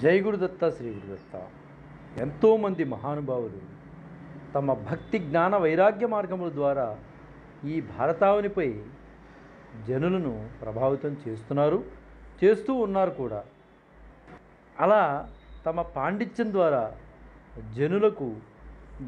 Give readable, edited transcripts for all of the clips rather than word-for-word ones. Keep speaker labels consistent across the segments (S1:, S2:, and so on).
S1: జై గురుదత్త శ్రీ గురుదత్త. ఎంతోమంది మహానుభావులు తమ భక్తి జ్ఞాన వైరాగ్య మార్గముల ద్వారా ఈ భారతావనిపై జనులను ప్రభావితం చేస్తూ ఉన్నారు కూడా. అలా తమ పాండిత్యం ద్వారా జనులకు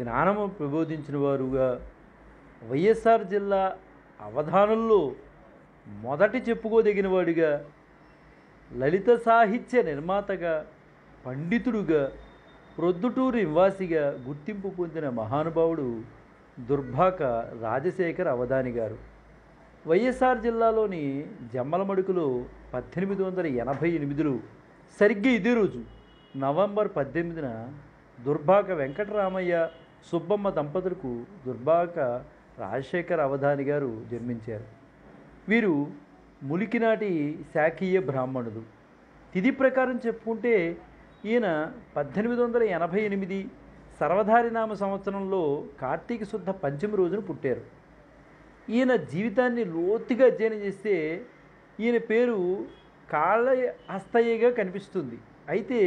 S1: జ్ఞానము ప్రబోధించిన వారుగా వైఎస్ఆర్ జిల్లా అవధానుల్లో మొదటి చెప్పుకోదగిన వాడిగా, లలిత సాహిత్య నిర్మాతగా, పండితుడుగా, ప్రొద్దుటూరు నివాసిగా గుర్తింపు పొందిన మహానుభావుడు దుర్భాక రాజశేఖర్ అవధాని గారు. వైఎస్ఆర్ జిల్లాలోని జమ్మలమడుగులో 1888లో సరిగ్గా ఇదే రోజు నవంబర్ 18న దుర్భాక వెంకటరామయ్య సుబ్బమ్మ దంపతులకు దుర్భాక రాజశేఖర్ అవధాని గారు జన్మించారు. వీరు ములికినాటి శాఖీయ బ్రాహ్మణులు. తిథి ప్రకారం చెప్పుకుంటే ఈయన 1888 సర్వధారినామ సంవత్సరంలో కార్తీక శుద్ధ పంచమి రోజున పుట్టారు. ఈయన జీవితాన్ని లోతుగా అధ్యయనం చేస్తే ఈయన పేరు కాళహస్తయ్యగా కనిపిస్తుంది. అయితే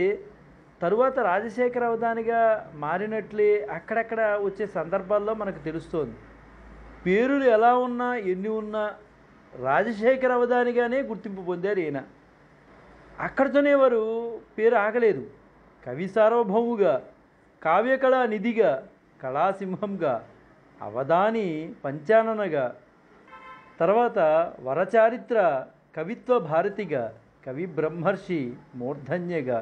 S1: తరువాత రాజశేఖర అవధానిగా మారినట్లే అక్కడక్కడ వచ్చే సందర్భాల్లో మనకు తెలుస్తోంది. పేరులు ఎలా ఉన్నా ఎన్ని ఉన్నా రాజశేఖర అవధానిగానే గుర్తింపు పొందారు ఈయన. అక్కడితోనే వారు పేరు ఆగలేదు. కవి సార్వభౌముగా, కావ్యకళా నిధిగా, కళాసింహంగా, అవధాని పంచాననగా, తర్వాత వరచారిత్ర కవిత్వ భారతిగా, కవి బ్రహ్మర్షి మూర్ధన్యగా,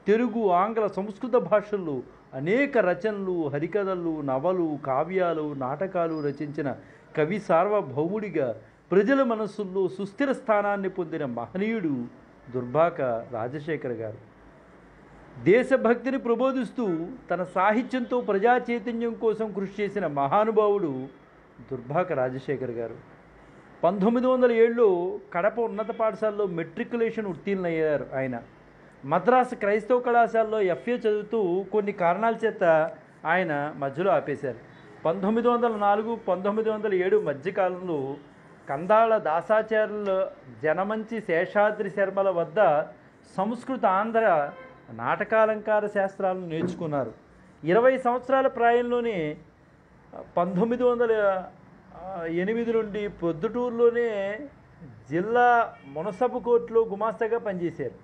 S1: తెలుగు ఆంగ్ల సంస్కృత భాషల్లో అనేక రచనలు, హరికథలు, నవలు, కావ్యాలు, నాటకాలు రచించిన కవి సార్వభౌముడిగా ప్రజల మనస్సుల్లో సుస్థిర స్థానాన్ని పొందిన మహనీయుడు దుర్భాక రాజశేఖర్ గారు. దేశభక్తిని ప్రబోధిస్తూ తన సాహిత్యంతో ప్రజా చైతన్యం కోసం కృషి చేసిన మహానుభావుడు దుర్భాక రాజశేఖర్ గారు. 1907లో కడప ఉన్నత పాఠశాలలో మెట్రికులేషన్ ఉత్తీర్ణయ్యారు ఆయన. మద్రాసు క్రైస్తవ కళాశాలలో FA చదువుతూ కొన్ని కారణాల చేత ఆయన మధ్యలో ఆపేశారు. 1904, 1907 మధ్యకాలంలో కందాళ దాసాచార్యుల జనమంచి శేషాద్రి శర్మల వద్ద సంస్కృత ఆంధ్ర నాటకాలంకార శాస్త్రాలను నేర్చుకున్నారు. 20 సంవత్సరాల ప్రాయంలోనే 1908 నుండి ప్రొద్దుటూరులోనే జిల్లా మునసబు కోర్టులో గుమాస్తాగా పనిచేశారు.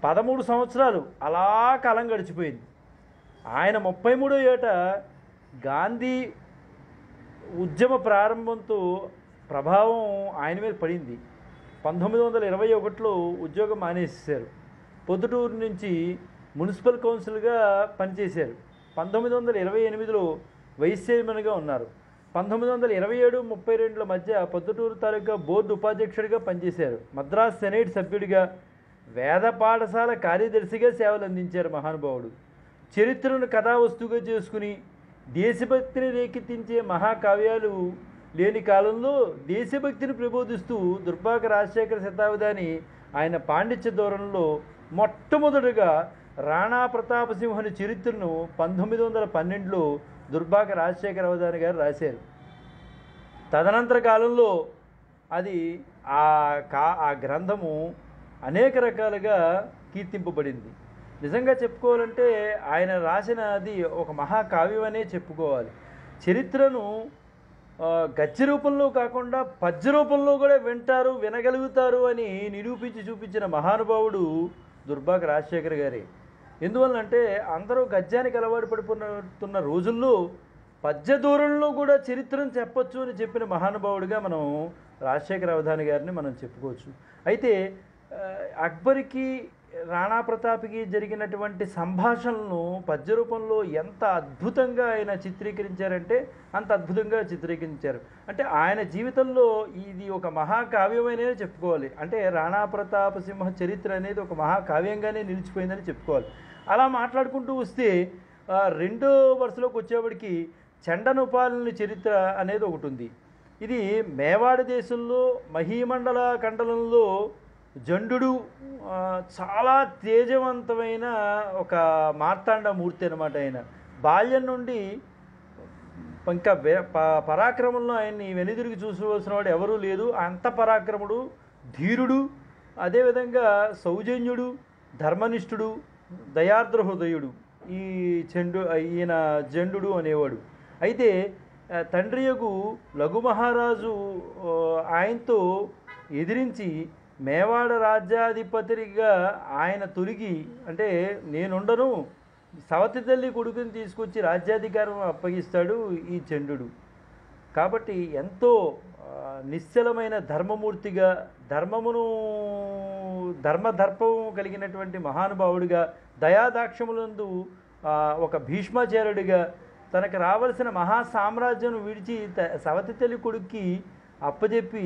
S1: 13 సంవత్సరాలు అలా కాలం గడిచిపోయింది. ఆయన 33వ ఏట గాంధీ ఉద్యమ ప్రారంభంతో ప్రభావం ఆయన మీద పడింది. 1921లో ఉద్యోగం మానేసేశారు. పొద్దుటూరు నుంచి మున్సిపల్ కౌన్సిల్గా పనిచేశారు. 1928లో వైస్ చైర్మన్గా ఉన్నారు. 1927-32 మధ్య పొద్దుటూరు తాలూకా బోర్డు ఉపాధ్యక్షుడిగా పనిచేశారు. మద్రాస్ సెనేట్ సభ్యుడిగా, వేద పాఠశాల కార్యదర్శిగా సేవలు అందించారు మహానుభావుడు. చరిత్రను కథావస్తుగా చేసుకుని దేశభక్తిని రేకెత్తించే మహాకావ్యాలు లేని కాలంలో దేశభక్తిని ప్రబోధిస్తూ దుర్భాక రాజశేఖర శతావధాని ఆయన పాండిత్య ధోరణిలో మొట్టమొదటిగా రాణా ప్రతాపసింహుని చరిత్రను 1912లో దుర్భాక రాజశేఖర అవధాని గారు రాశారు. తదనంతర కాలంలో అది ఆ గ్రంథము అనేక రకాలుగా కీర్తింపబడింది. నిజంగా చెప్పుకోవాలంటే ఆయన రాసిన అది ఒక మహాకావ్యం అనే చెప్పుకోవాలి. చరిత్రను గద్య రూపంలో కాకుండా పద్య రూపంలో కూడా వినగలుగుతారు అని నిరూపించి చూపించిన మహానుభావుడు దుర్భాక రాజశేఖర్ గారే. ఎందువల్లంటే అందరూ గద్యానికి అలవాటు పడిపోతున్న రోజుల్లో పద్య ధోరణిలో కూడా చరిత్రను చెప్పొచ్చు అని చెప్పిన మహానుభావుడిగా మనం రాజశేఖర అవధాని గారిని మనం చెప్పుకోవచ్చు. అయితే అక్బర్కి రాణా ప్రతాప్కి జరిగినటువంటి సంభాషణలను పద్య రూపంలో ఎంత అద్భుతంగా ఆయన చిత్రీకరించారంటే అంత అద్భుతంగా చిత్రీకరించారు. అంటే ఆయన జీవితంలో ఇది ఒక మహాకావ్యమనే చెప్పుకోవాలి. అంటే రాణా ప్రతాప సింహ చరిత్ర అనేది ఒక మహాకావ్యంగానే నిలిచిపోయిందని చెప్పుకోవాలి. అలా మాట్లాడుకుంటూ వస్తే రెండో వరుసలోకి వచ్చేవాడికి చండనుపాలని చరిత్ర అనేది ఒకటి ఉంది. ఇది మేవాడ దేశంలో మహీమండల ఖండలంలో జండు చాలా తేజవంతమైన ఒక మార్తాండ మూర్తి అనమాట. ఆయన బాల్యం నుండి ఇంకా పరాక్రమంలో ఆయన్ని వెనుదిరిగి చూసుకోవాల్సిన వాడు ఎవరూ లేదు. అంత పరాక్రముడు, ధీరుడు, అదేవిధంగా సౌజన్యుడు, ధర్మనిష్ఠుడు, దయార్ద్ర హృదయుడు ఈ ఈయన జండు అనేవాడు. అయితే తండ్రియగు లఘు మహారాజు ఆయనతో ఎదిరించి మేవాడ రాజ్యాధిపతిగా ఆయన తొలగి, అంటే నేనుండను, సవతి తల్లి కొడుకుని తీసుకొచ్చి రాజ్యాధికారం అప్పగిస్తాడు ఈ చండు. కాబట్టి ఎంతో నిశ్చలమైన ధర్మమూర్తిగా, ధర్మదర్పం కలిగినటువంటి మహానుభావుడిగా, దయాదాక్షములందు ఒక భీష్మాచార్యుడిగా తనకు రావలసిన మహాసామ్రాజ్యం విడిచి సవతి తల్లి కొడుక్కి అప్పచెప్పి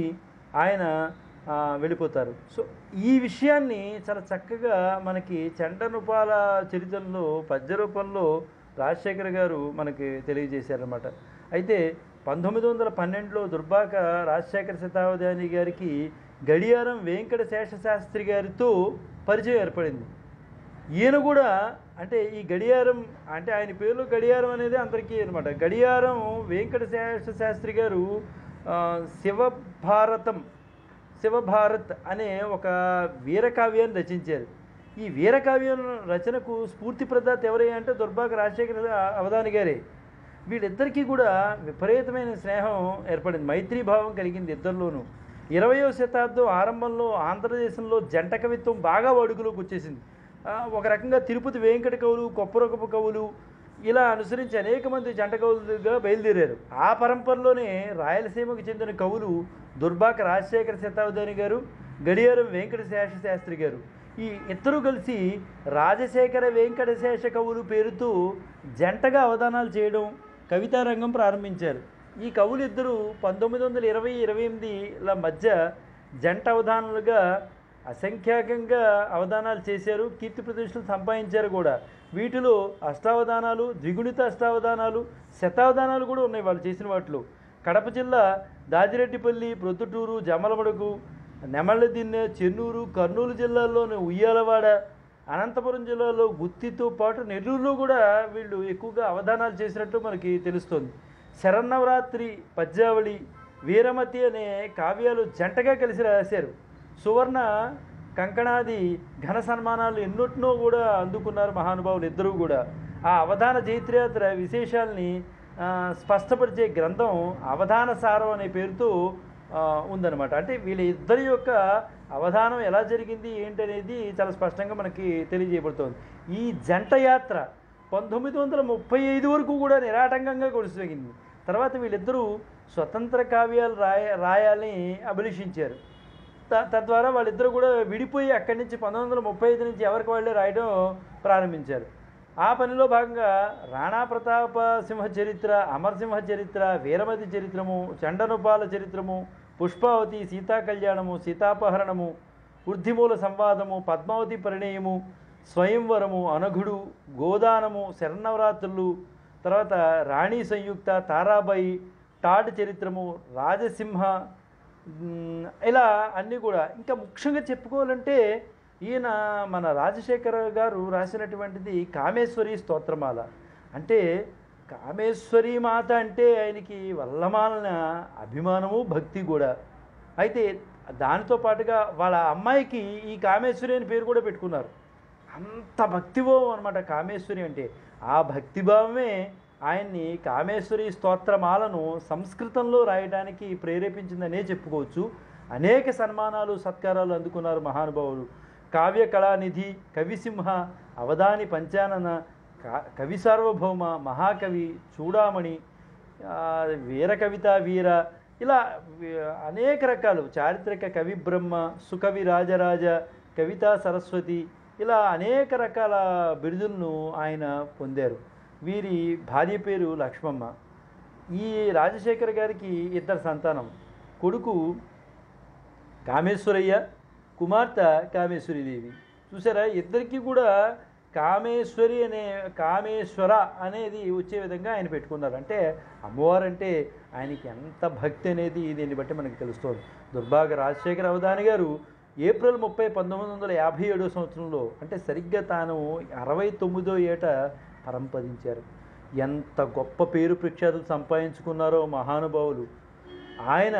S1: ఆయన వెళ్ళిపోతారు. సో ఈ విషయాన్ని చాలా చక్కగా మనకి చండనుపాల చరిత్రలో పద్య రూపంలో రాజశేఖర్ గారు మనకి తెలియజేశారన్నమాట. అయితే 1912లో దుర్బాక రాజశేఖర శతావధాని గారికి గడియారం వెంకట శేషశాస్త్రి గారితో పరిచయం ఏర్పడింది. ఈయన కూడా అంటే ఈ గడియారం అంటే ఆయన పేరులో గడియారం అనేది అందరికీ అనమాట. గడియారం వెంకట శేషశాస్త్రి గారు శివభారత్ అనే ఒక వీరకావ్యాన్ని రచించారు. ఈ వీరకావ్యం రచనకు స్ఫూర్తి ప్రదాత ఎవరై అంటే దుర్బాక రాజశేఖర అవధాని గారే. వీళ్ళిద్దరికీ కూడా విపరీతమైన స్నేహం ఏర్పడింది, మైత్రీభావం కలిగింది ఇద్దరిలోనూ. 20వ శతాబ్దం ఆరంభంలో ఆంధ్రదేశంలో జంట కవిత్వం బాగా వాడుకలోకి వచ్చేసింది. ఒక రకంగా తిరుపతి వెంకట కవులు, కొప్పరకపు కవులు ఇలా అనుసరించి అనేక మంది జంట కవులుగా బయలుదేరారు. ఆ పరంపరలోనే రాయలసీమకు చెందిన కవులు దుర్బాక రాజశేఖర శతావధాని గారు, గడియారం వెంకట శేషశాస్త్రి గారు. ఈ ఇద్దరు కలిసి రాజశేఖర వెంకటశేష కవులు పేరుతో జంటగా అవధానాలు చేయడం, కవితారంగం ప్రారంభించారు. ఈ కవులు ఇద్దరు 1920-28ల మధ్య జంట అవధానాలుగా అసంఖ్యాకంగా అవధానాలు చేశారు, కీర్తి ప్రతిష్టలు సంపాదించారు కూడా. వీటిలో అష్టావధానాలు, ద్విగుణిత అష్టావధానాలు, శతావధానాలు కూడా ఉన్నాయి వాళ్ళు చేసిన వాటిలో. కడప జిల్లా దాజిరెడ్డిపల్లి, ప్రొద్దుటూరు, జమలమడుగు, నెమళ్ళదిన్నె, చెన్నూరు, కర్నూలు జిల్లాల్లోని ఉయ్యాలవాడ, అనంతపురం జిల్లాలో గుత్తితో పాటు నెల్లూరులో కూడా వీళ్ళు ఎక్కువగా అవధానాలు చేసినట్టు మనకి తెలుస్తుంది. శరన్నవరాత్రి, పద్యావళి, వీరమతి అనే కావ్యాలు జంటగా కలిసి రాశారు. సువర్ణ కంకణాది ఘన సన్మానాలు ఎన్నోటినో కూడా అందుకున్నారు మహానుభావులు ఇద్దరూ కూడా. ఆ అవధాన జైత్రయాత్ర విశేషాలని స్పష్టపరిచే గ్రంథం అవధాన సారం అనే పేరుతో ఉందన్నమాట. అంటే వీళ్ళ ఇద్దరి యొక్క అవధానం ఎలా జరిగింది ఏంటనేది చాలా స్పష్టంగా మనకి తెలియజేయబడుతోంది. ఈ జంట యాత్ర 1935 వరకు కూడా నిరాటంకంగా కొనసాగింది. తర్వాత వీళ్ళిద్దరూ స్వతంత్ర కావ్యాలు రాయాలని అభిలషించారు. తద్వారా వాళ్ళిద్దరూ కూడా విడిపోయి అక్కడి నుంచి 1935 నుంచి ఎవరికి వాళ్ళే రాయడం ప్రారంభించారు. ఆ పనిలో భాగంగా రాణా ప్రతాప సింహ చరిత్ర, అమరసింహ చరిత్ర, వీరమతి చరిత్రము, చండనుపాల చరిత్రము, పుష్పావతి, సీతా కళ్యాణము, సీతాపహరణము, వృద్ధిమూల సంవాదము, పద్మావతి పరిణయము, స్వయంవరము, అనఘుడు, గోదానము, శరన్నవరాత్రులు, తర్వాత రాణి సంయుక్త, తారాబాయి, టాడ్ చరిత్రము, రాజసింహ, ఇలా అన్నీ కూడా. ఇంకా ముఖ్యంగా చెప్పుకోవాలంటే ఈయన మన రాజశేఖర గారు రాసినటువంటిది కామేశ్వరి స్తోత్రమాల. అంటే కామేశ్వరి మాత అంటే ఆయనకి వల్లమాలన అభిమానము, భక్తి కూడా. అయితే దానితో పాటుగా వాళ్ళ అమ్మాయికి ఈ కామేశ్వరి అని పేరు కూడా పెట్టుకున్నారు. అంత భక్తిభావం అనమాట కామేశ్వరి అంటే. ఆ భక్తిభావమే ఆయన్ని కామేశ్వరి స్తోత్రమాలను సంస్కృతంలో రాయడానికి ప్రేరేపించిందనే చెప్పుకోవచ్చు. అనేక సన్మానాలు, సత్కారాలు అందుకున్నారు మహానుభావులు. కావ్య కళానిధి, కవిసింహ, అవధాని పంచానన, కవి సార్వభౌమ, మహాకవి, చూడామణి, వీర కవిత వీర, ఇలా అనేక రకాలు, చారిత్రక కవి బ్రహ్మ, సుకవి రాజరాజ, కవితా సరస్వతి, ఇలా అనేక రకాల బిరుదులను ఆయన పొందారు. వీరి భార్య పేరు లక్ష్మమ్మ. ఈ రాజశేఖర్ గారికి ఇద్దరు సంతానం. కొడుకు కామేశ్వరయ్య, కుమార్తె కామేశ్వరీదేవి. చూసారా, ఇద్దరికీ కూడా కామేశ్వర అనేది వచ్చే విధంగా ఆయన పెట్టుకున్నారు. అంటే అమ్మవారంటే ఆయనకి ఎంత భక్తి అనేది దీన్ని బట్టి మనకి తెలుస్తుంది. దుర్బాక రాజశేఖర అవధాని గారు ఏప్రిల్ 30, 1957 సంవత్సరంలో, అంటే సరిగ్గా తాను 69వ ఏట పరంపదించారు. ఎంత గొప్ప పేరు ప్రఖ్యాతులు సంపాదించుకున్నారో మహానుభావులు. ఆయన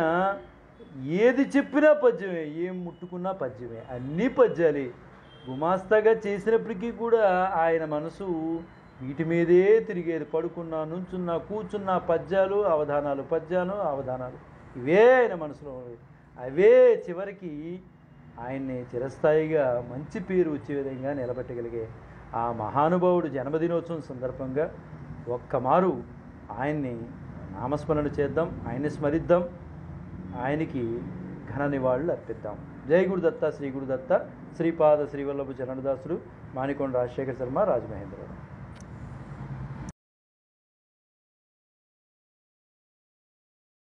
S1: ఏది చెప్పినా పద్యమే, ఏం ముట్టుకున్నా పద్యమే, అన్నీ పద్యాలే. గుమాస్తాగా చేసినప్పటికీ కూడా ఆయన మనసు వీటి మీదే తిరిగేది. పడుకున్నా, నుంచున్నా, కూర్చున్నా పద్యాలు అవధానాలు ఇవే ఆయన మనసులో ఉండేవి. అవే చివరికి ఆయన్ని చిరస్థాయిగా మంచి పేరు వచ్చే విధంగా నిలబెట్టగలిగే ఆ మహానుభావుడు జన్మదినోత్సవం సందర్భంగా ఒక్కమారు ఆయన్ని నామస్మరణ చేద్దాం, ఆయన్ని స్మరిద్దాం, ఆయనకి ఘన నివాళులు అర్పిద్దాం. జై గురుదత్త, శ్రీ గురుదత్త, శ్రీపాద శ్రీవల్లభ చరణదాసుడు, మాణికొండ రాజశేఖర శర్మ, రాజమహేంద్రరావు.